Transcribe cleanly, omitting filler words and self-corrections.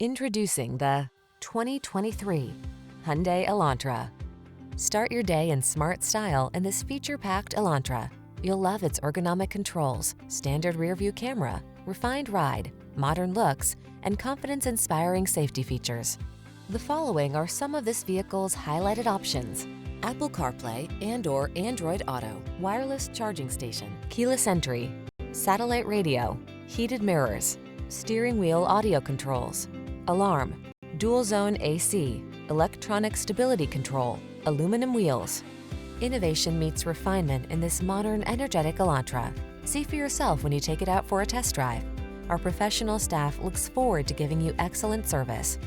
Introducing the 2023 Hyundai Elantra. Start your day in smart style in this feature-packed Elantra. You'll love its ergonomic controls, standard rear-view camera, refined ride, modern looks, and confidence-inspiring safety features. The following are some of this vehicle's highlighted options: Apple CarPlay and/or Android Auto, wireless charging station, keyless entry, satellite radio, heated mirrors, steering wheel audio controls, alarm, dual zone AC, electronic stability control, aluminum wheels. Innovation meets refinement in this modern, energetic Elantra. See for yourself when you take it out for a test drive. Our professional staff looks forward to giving you excellent service.